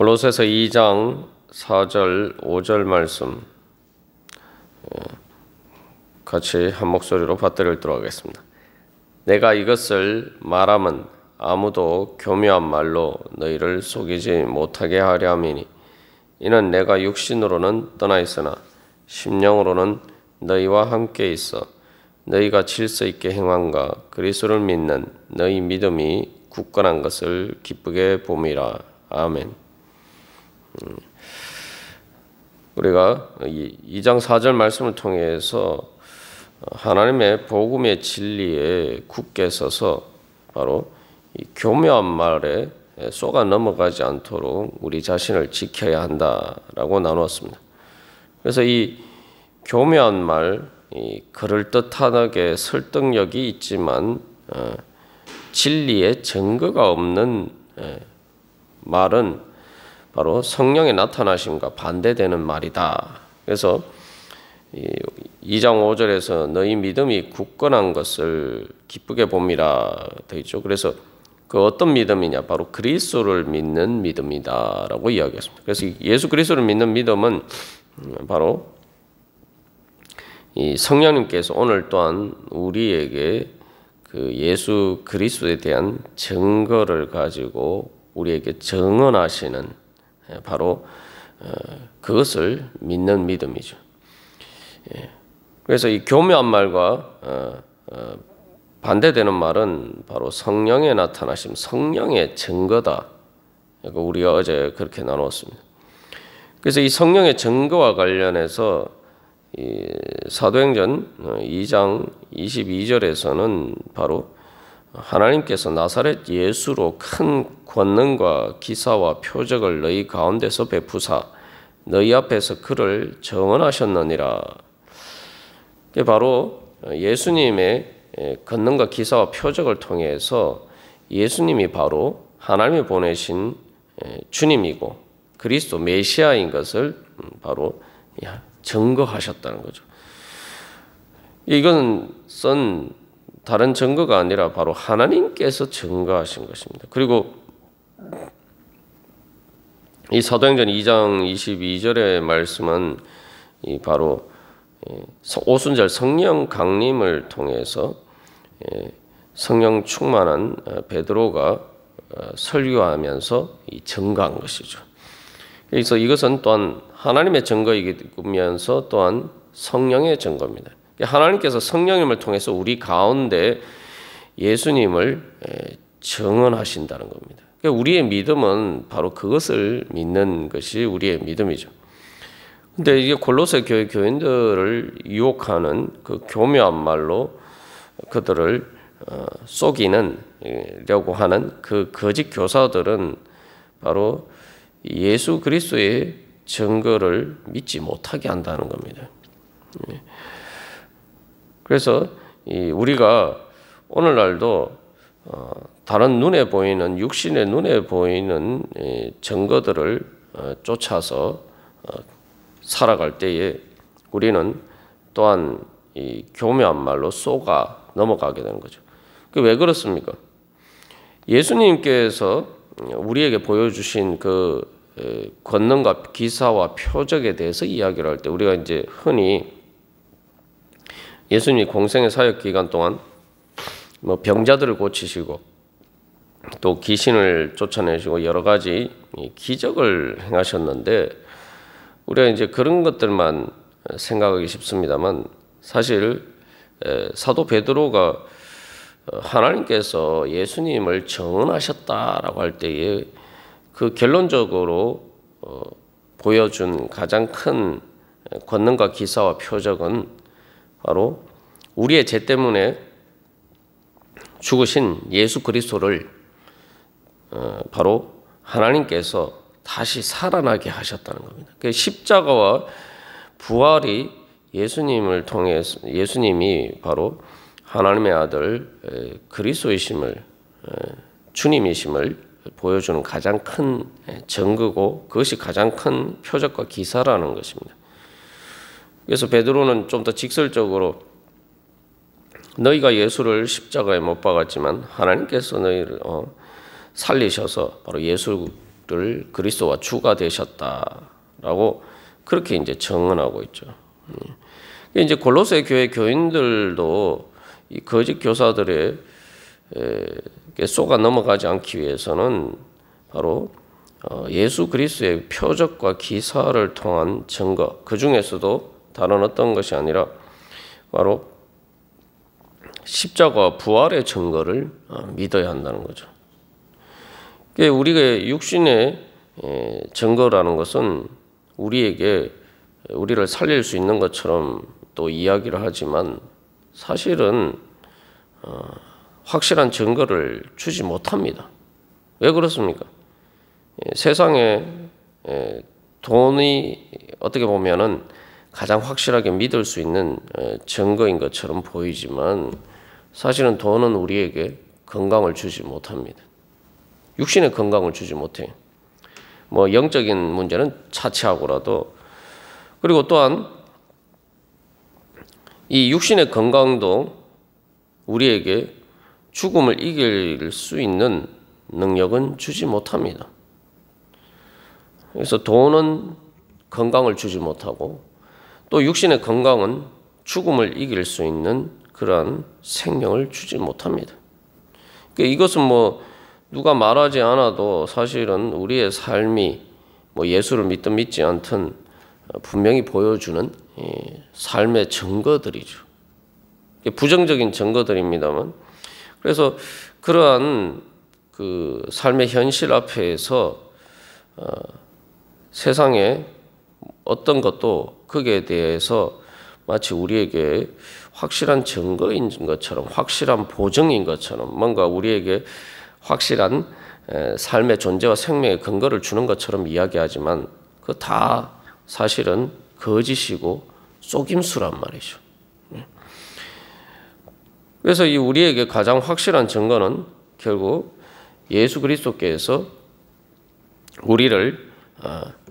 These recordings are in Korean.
골로새서 2장 4절 5절 말씀 같이 한 목소리로 받들어 읽도록 하겠습니다. 내가 이것을 말함은 아무도 교묘한 말로 너희를 속이지 못하게 하려 함이니 이는 내가 육신으로는 떠나 있으나 심령으로는 너희와 함께 있어 너희가 질서 있게 행함과 그리스도를 믿는 너희 믿음이 굳건한 것을 기쁘게 봄이라. 아멘. 우리가 2장 4절 말씀을 통해서 하나님의 복음의 진리에 굳게 서서 바로 이 교묘한 말에 쏘가 넘어가지 않도록 우리 자신을 지켜야 한다라고 나누었습니다. 그래서 이 교묘한 말, 이 그럴듯하게 설득력이 있지만 진리에 증거가 없는 말은 바로 성령의 나타나심과 반대되는 말이다. 그래서 2장 5절에서 너희 믿음이 굳건한 것을 기쁘게 봄이라 되어 있죠. 그래서 그 어떤 믿음이냐? 바로 그리스도를 믿는 믿음이다라고 이야기했습니다. 그래서 예수 그리스도를 믿는 믿음은 바로 이 성령님께서 오늘 또한 우리에게 그 예수 그리스도에 대한 증거를 가지고 우리에게 증언하시는 바로 그것을 믿는 믿음이죠. 그래서 이 교묘한 말과 반대되는 말은 바로 성령의 나타나심, 성령의 증거다. 우리가 어제 그렇게 나누었습니다. 그래서 이 성령의 증거와 관련해서 이 사도행전 2장 22절에서는 바로 하나님께서 나사렛 예수로 큰 권능과 기사와 표적을 너희 가운데서 베푸사 너희 앞에서 그를 증언하셨느니라. 바로 예수님의 권능과 기사와 표적을 통해서 예수님이 바로 하나님이 보내신 주님이고 그리스도 메시아인 것을 바로 증거하셨다는 거죠. 이건 다른 증거가 아니라 바로 하나님께서 증거하신 것입니다. 그리고 이 사도행전 2장 22절의 말씀은 바로 오순절 성령 강림을 통해서 성령 충만한 베드로가 설교하면서 증거한 것이죠. 그래서 이것은 또한 하나님의 증거이면서 또한 성령의 증거입니다. 하나님께서 성령님을 통해서 우리 가운데 예수님을 증언하신다는 겁니다. 우리의 믿음은 바로 그것을 믿는 것이 우리의 믿음이죠. 근데 이게 골로새 교회 교인들을 유혹하는 그 교묘한 말로 그들을 속이려고 하는 그 거짓 교사들은 바로 예수 그리스도의 증거를 믿지 못하게 한다는 겁니다. 그래서 우리가 오늘날도 다른 눈에 보이는 육신의 눈에 보이는 증거들을 쫓아서 살아갈 때에 우리는 또한 이 교묘한 말로 쏘가 넘어가게 되는 거죠. 왜 그렇습니까? 예수님께서 우리에게 보여주신 그 권능과 기사와 표적에 대해서 이야기를 할 때 우리가 이제 흔히 예수님이 공생의 사역 기간 동안 병자들을 고치시고 또 귀신을 쫓아내시고 여러 가지 기적을 행하셨는데 우리가 이제 그런 것들만 생각하기 쉽습니다만 사실 사도 베드로가 하나님께서 예수님을 증언하셨다라고 할 때에 그 결론적으로 보여준 가장 큰 권능과 기사와 표적은 바로 우리의 죄 때문에 죽으신 예수 그리스도를 바로 하나님께서 다시 살아나게 하셨다는 겁니다. 십자가와 부활이 예수님을 통해서 예수님이 바로 하나님의 아들 그리스도이심을 주님이심을 보여주는 가장 큰 증거고 그것이 가장 큰 표적과 기사라는 것입니다. 그래서 베드로는 좀 더 직설적으로 너희가 예수를 십자가에 못 박았지만 하나님께서 너희를 살리셔서 바로 예수를 그리스도와 주가 되셨다라고 그렇게 이제 증언하고 있죠. 이제 골로새 교회 교인들도 이 거짓 교사들의 속아 넘어가지 않기 위해서는 바로 예수 그리스도의 표적과 기사를 통한 증거, 그 중에서도 다른 어떤 것이 아니라 바로 십자가 부활의 증거를 믿어야 한다는 거죠. 우리가 육신의 증거라는 것은 우리를 살릴 수 있는 것처럼 또 이야기를 하지만 사실은 확실한 증거를 주지 못합니다. 왜 그렇습니까? 세상에 돈이 어떻게 보면은 가장 확실하게 믿을 수 있는 증거인 것처럼 보이지만 사실은 돈은 우리에게 건강을 주지 못합니다. 육신의 건강을 주지 못해요. 뭐 영적인 문제는 차치하고라도. 그리고 또한 이 육신의 건강도 우리에게 죽음을 이길 수 있는 능력은 주지 못합니다. 그래서 돈은 건강을 주지 못하고 또 육신의 건강은 죽음을 이길 수 있는 그러한 생명을 주지 못합니다. 그러니까 이것은 뭐 누가 말하지 않아도 사실은 우리의 삶이 뭐 예수를 믿든 믿지 않든 분명히 보여주는 삶의 증거들이죠. 부정적인 증거들입니다만, 그래서 그러한 그 삶의 현실 앞에서 세상에 어떤 것도 거기에 대해서 마치 우리에게 확실한 증거인 것처럼, 확실한 보증인 것처럼, 뭔가 우리에게 확실한 삶의 존재와 생명의 근거를 주는 것처럼 이야기하지만 그 다 사실은 거짓이고 속임수란 말이죠. 그래서 이 우리에게 가장 확실한 증거는 결국 예수 그리스도께서 우리를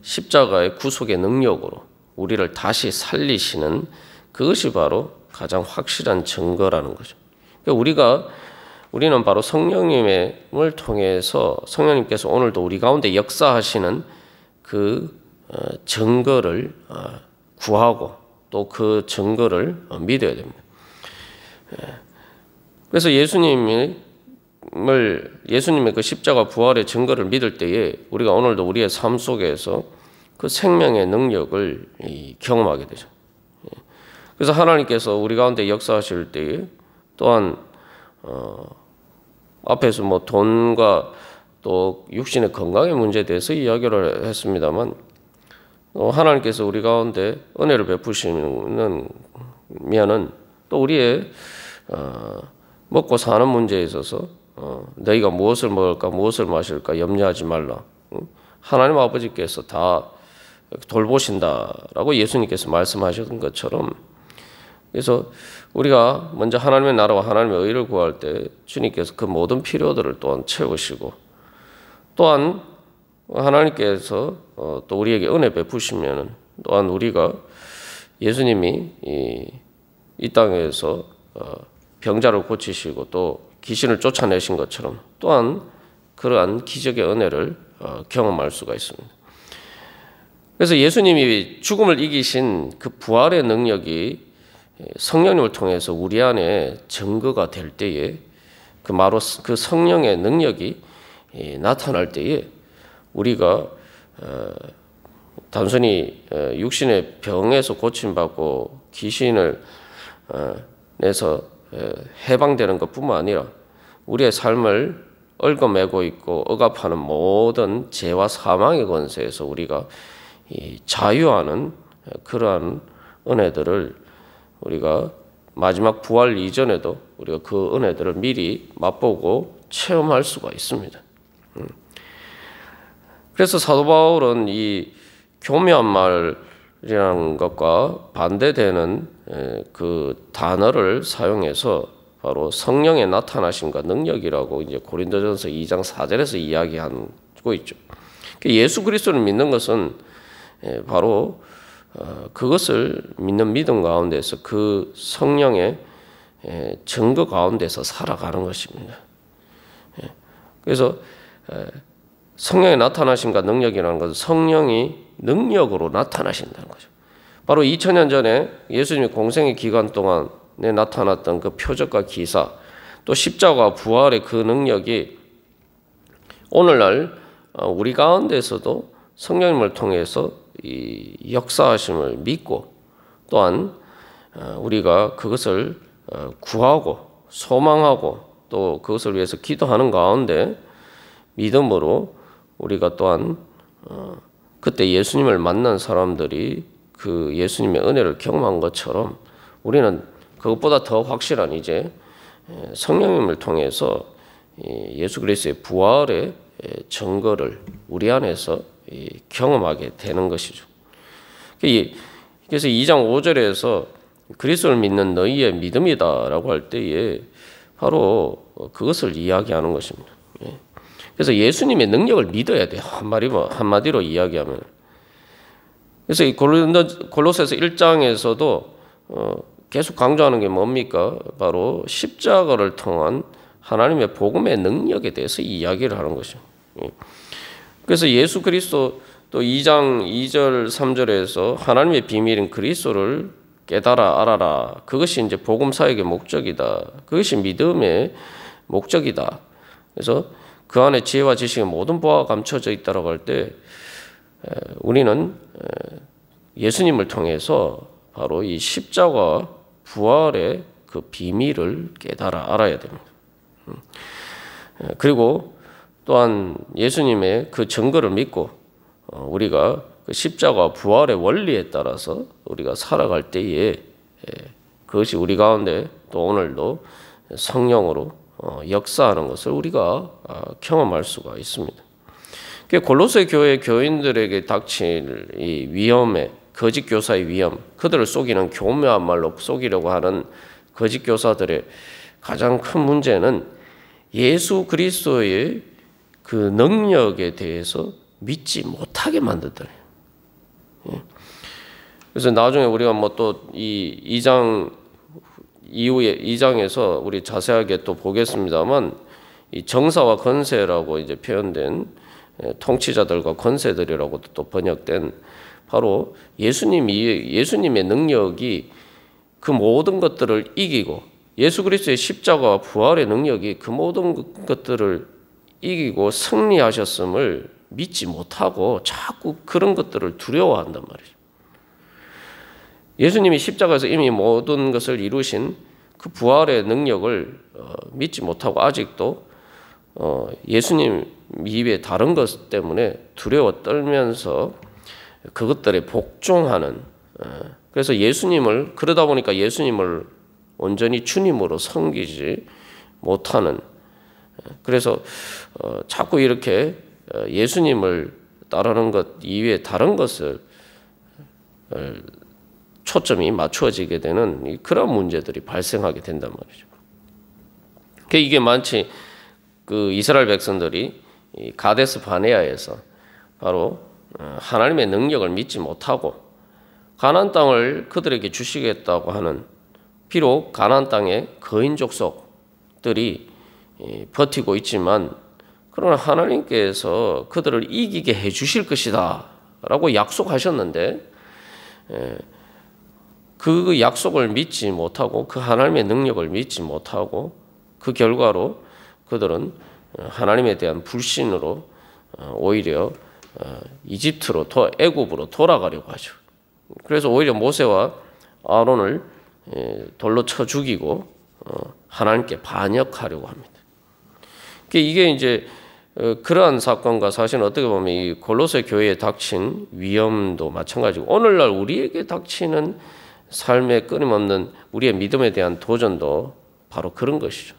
십자가의 구속의 능력으로 우리를 다시 살리시는 그것이 바로 가장 확실한 증거라는 거죠. 그러니까 우리는 바로 성령님을 통해서 성령님께서 오늘도 우리 가운데 역사하시는 그 증거를 구하고 또 그 증거를 믿어야 됩니다. 그래서 예수님의 그 십자가 부활의 증거를 믿을 때에 우리가 오늘도 우리의 삶 속에서 그 생명의 능력을 경험하게 되죠. 그래서 하나님께서 우리 가운데 역사하실 때에 또한 앞에서 뭐 돈과 또 육신의 건강의 문제에 대해서 이야기를 했습니다만 하나님께서 우리 가운데 은혜를 베푸시면은 또 우리의 먹고 사는 문제에 있어서 너희가 무엇을 먹을까 무엇을 마실까 염려하지 말라. 하나님 아버지께서 다 돌보신다라고 예수님께서 말씀하셨던 것처럼, 그래서 우리가 먼저 하나님의 나라와 하나님의 의를 구할 때 주님께서 그 모든 필요들을 또한 채우시고, 또한 하나님께서 또 우리에게 은혜 베푸시면 또한 우리가 예수님이 이 땅에서 병자를 고치시고 또 귀신을 쫓아내신 것처럼 또한 그러한 기적의 은혜를 경험할 수가 있습니다. 그래서 예수님이 죽음을 이기신 그 부활의 능력이 성령님을 통해서 우리 안에 증거가 될 때에 그 성령의 능력이 나타날 때에 우리가 단순히 육신의 병에서 고침받고 귀신을 내서 해방되는 것뿐만 아니라 우리의 삶을 얽어매고 있고 억압하는 모든 죄와 사망의 권세에서 우리가 자유하는 그러한 은혜들을 우리가 마지막 부활 이전에도 우리가 그 은혜들을 미리 맛보고 체험할 수가 있습니다. 그래서 사도 바울은 이 교묘한 말이라는 것과 반대되는 그 단어를 사용해서 바로 성령의 나타나심과 능력이라고 이제 고린도전서 2장 4절에서 이야기하고 있죠. 예수 그리스도를 믿는 것은 바로 그것을 믿는 믿음 가운데서 그 성령의 증거 가운데서 살아가는 것입니다. 그래서 성령의 나타나심과 능력이라는 것은 성령이 능력으로 나타나신다는 거죠. 바로 2000년 전에 예수님이 공생의 기간 동안에 나타났던 그 표적과 기사, 또 십자가 부활의 그 능력이 오늘날 우리 가운데서도 성령님을 통해서 이 역사하심을 믿고, 또한 우리가 그것을 구하고 소망하고 또 그것을 위해서 기도하는 가운데 믿음으로 우리가 또한 그때 예수님을 만난 사람들이 그 예수님의 은혜를 경험한 것처럼 우리는 그것보다 더 확실한 이제 성령님을 통해서 예수 그리스도의 부활의 증거를 우리 안에서 경험하게 되는 것이죠. 그래서 2장 5절에서 그리스도를 믿는 너희의 믿음이다라고 할 때에 바로 그것을 이야기하는 것입니다. 그래서 예수님의 능력을 믿어야 돼요. 한마디로 이야기하면. 그래서 이 골로새서 1장에서도 계속 강조하는 게 뭡니까? 바로 십자가를 통한 하나님의 복음의 능력에 대해서 이야기를 하는 것이죠. 그래서 예수 그리스도 또 2장 2절 3절에서 하나님의 비밀인 그리스도를 깨달아 알아라. 그것이 이제 복음 사역의 목적이다. 그것이 믿음의 목적이다. 그래서 그 안에 지혜와 지식의 모든 보화가 감춰져 있다라고 할 때 우리는 예수님을 통해서 바로 이 십자가 부활의 그 비밀을 깨달아 알아야 됩니다. 그리고 또한 예수님의 그 증거를 믿고 우리가 그 십자가 부활의 원리에 따라서 우리가 살아갈 때에 그것이 우리 가운데 또 오늘도 성령으로 역사하는 것을 우리가 경험할 수가 있습니다. 골로새 교회 교인들에게 닥칠 이 위험의 거짓 교사의 위험, 그들을 속이는 교묘한 말로 속이려고 하는 거짓 교사들의 가장 큰 문제는 예수 그리스도의 그 능력에 대해서 믿지 못하게 만들더래요. 그래서 나중에 우리가 뭐 또 이 2장 이후에 2장에서 우리 자세하게 또 보겠습니다만 이 정사와 권세라고 이제 표현된 통치자들과 권세들이라고도 또 번역된 바로 예수님의 능력이 그 모든 것들을 이기고 예수 그리스도의 십자가와 부활의 능력이 그 모든 것들을 이기고 승리하셨음을 믿지 못하고 자꾸 그런 것들을 두려워한단 말이죠. 예수님이 십자가에서 이미 모든 것을 이루신 그 부활의 능력을 믿지 못하고 아직도 예수님 입에 다른 것 때문에 두려워 떨면서 그것들에 복종하는, 그래서 그러다 보니까 예수님을 온전히 주님으로 섬기지 못하는, 그래서 자꾸 이렇게 예수님을 따르는 것 이외에 다른 것을 초점이 맞추어지게 되는 그런 문제들이 발생하게 된단 말이죠. 이게 마치 그 이스라엘 백성들이 가데스 바네아에서 바로 하나님의 능력을 믿지 못하고 가나안 땅을 그들에게 주시겠다고 하는, 비록 가나안 땅의 거인 족속들이 버티고 있지만 그러나 하나님께서 그들을 이기게 해 주실 것이다 라고 약속하셨는데 그 약속을 믿지 못하고 그 하나님의 능력을 믿지 못하고 그 결과로 그들은 하나님에 대한 불신으로 오히려 이집트로 애굽으로 돌아가려고 하죠. 그래서 오히려 모세와 아론을 돌로 쳐 죽이고 하나님께 반역하려고 합니다. 이게 이제 그러한 사건과 사실은 어떻게 보면 이 골로새 교회에 닥친 위험도 마찬가지고 오늘날 우리에게 닥치는 삶의 끊임없는 우리의 믿음에 대한 도전도 바로 그런 것이죠.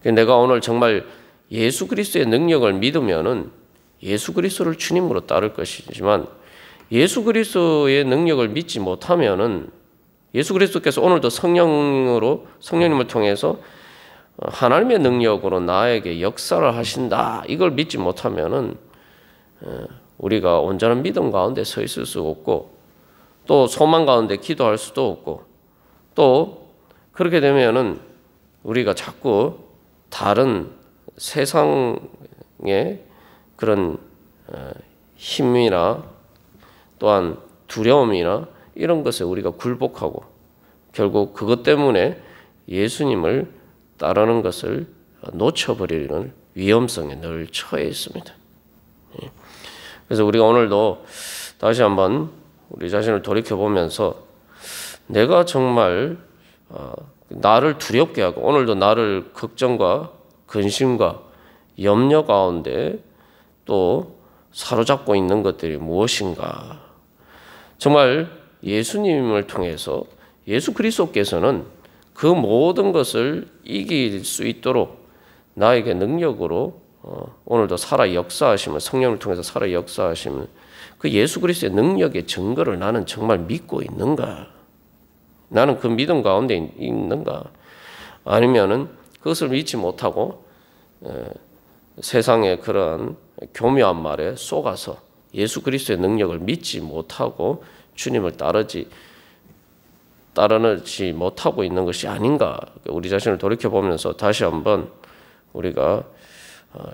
내가 오늘 정말 예수 그리스도의 능력을 믿으면은 예수 그리스도를 주님으로 따를 것이지만 예수 그리스도의 능력을 믿지 못하면은 예수 그리스도께서 오늘도 성령님을 통해서 하나님의 능력으로 나에게 역사를 하신다, 이걸 믿지 못하면은 우리가 온전한 믿음 가운데 서 있을 수 없고 또 소망 가운데 기도할 수도 없고 또 그렇게 되면은 우리가 자꾸 다른 세상의 그런 힘이나 또한 두려움이나 이런 것에 우리가 굴복하고 결국 그것 때문에 예수님을 따르는 것을 놓쳐버리는 위험성에 늘 처해 있습니다. 그래서 우리가 오늘도 다시 한번 우리 자신을 돌이켜보면서 내가 정말 나를 두렵게 하고 오늘도 나를 걱정과 근심과 염려 가운데 또 사로잡고 있는 것들이 무엇인가? 정말 예수님을 통해서 예수 그리스도께서는 그 모든 것을 이길 수 있도록 나에게 능력으로 오늘도 살아 역사하시면 성령을 통해서 살아 역사하시면 그 예수 그리스도의 능력의 증거를 나는 정말 믿고 있는가? 나는 그 믿음 가운데 있는가? 아니면은 그것을 믿지 못하고 세상의 그런 교묘한 말에 속아서 예수 그리스도의 능력을 믿지 못하고 주님을 따르지 못하고 있는 것이 아닌가? 우리 자신을 돌이켜보면서 다시 한번 우리가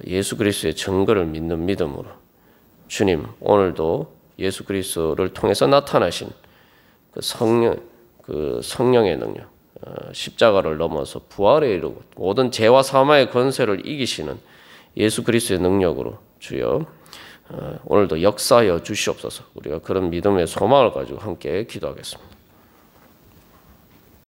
예수 그리스도의 증거를 믿는 믿음으로 주님 오늘도 예수 그리스도를 통해서 나타나신 그 성령의 능력, 십자가를 넘어서 부활에 이르고 모든 죄와 사망의 권세를 이기시는 예수 그리스도의 능력으로 주여 오늘도 역사하여 주시옵소서. 우리가 그런 믿음의 소망을 가지고 함께 기도하겠습니다.